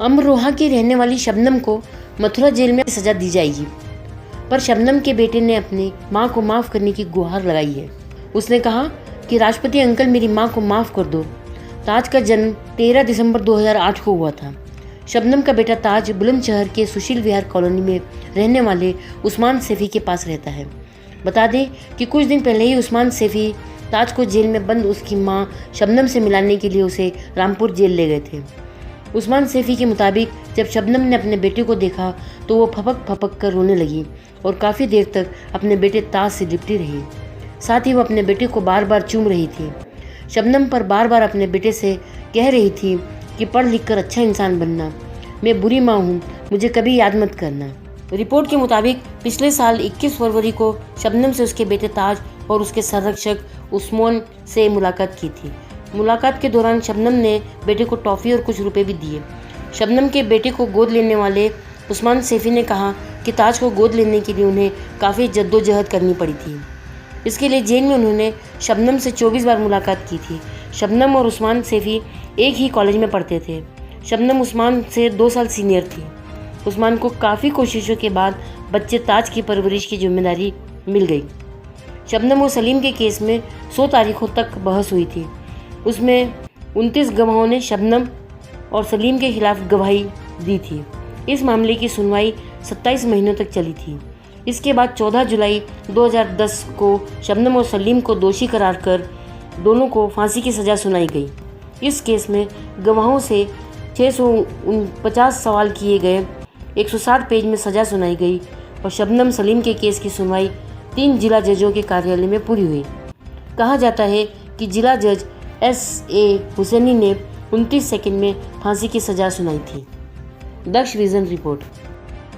अमरोहा की रहने वाली शबनम को मथुरा जेल में सजा दी जाएगी, पर शबनम के बेटे ने अपनी मां को माफ करने की गुहार लगाई है। उसने कहा कि राष्ट्रपति अंकल, मेरी मां को माफ कर दो। ताज का जन्म 13 दिसंबर 2008 को हुआ था। शबनम का बेटा ताज बुलंदशहर के सुशील विहार कॉलोनी में रहने वाले उस्मान सैफी के पास रहता है। बता दें कि कुछ दिन पहले ही उस्मान सैफी ताज को जेल में बंद उसकी मां शबनम से मिलाने के लिए उसे रामपुर जेल ले गए थे। उस्मान सैफी के मुताबिक जब शबनम ने अपने बेटे को देखा तो वो फपक फपक कर रोने लगी और काफ़ी देर तक अपने बेटे ताज से लिपटी रही। साथ ही वो अपने बेटे को बार बार चूम रही थी। शबनम पर बार बार अपने बेटे से कह रही थी कि पढ़ लिख कर अच्छा इंसान बनना, मैं बुरी माँ हूँ, मुझे कभी याद मत करना। रिपोर्ट के मुताबिक पिछले साल 21 फरवरी को शबनम से उसके बेटे ताज और उसके संरक्षक उस्मान से मुलाकात की थी। मुलाकात के दौरान शबनम ने बेटे को टॉफ़ी और कुछ रुपए भी दिए। शबनम के बेटे को गोद लेने वाले उस्मान सैफी ने कहा कि ताज को गोद लेने के लिए उन्हें काफ़ी जद्दोजहद करनी पड़ी थी। इसके लिए जेल में उन्होंने शबनम से 24 बार मुलाकात की थी। शबनम और उस्मान सैफी एक ही कॉलेज में पढ़ते थे। शबनम उस्मान से 2 साल सीनियर थी। उस्मान को काफ़ी कोशिशों के बाद बच्चे ताज की परवरिश की जिम्मेदारी मिल गई। शबनम और सलीम के केस में 100 तारीखों तक बहस हुई थी। उसमें 29 गवाहों ने शबनम और सलीम के खिलाफ गवाही दी थी। इस मामले की सुनवाई 27 महीनों तक चली थी। इसके बाद 14 जुलाई 2010 को शबनम और सलीम को दोषी करार कर दोनों को फांसी की सज़ा सुनाई गई। इस केस में गवाहों से 650 सवाल किए गए, 160 पेज में सज़ा सुनाई गई और शबनम सलीम के केस की सुनवाई 3 जिला जजों के कार्यालय में पूरी हुई। कहा जाता है कि जिला जज S.A. हुसैनी ने 29 सेकंड में फांसी की सज़ा सुनाई थी। दक्ष विजन रिपोर्ट।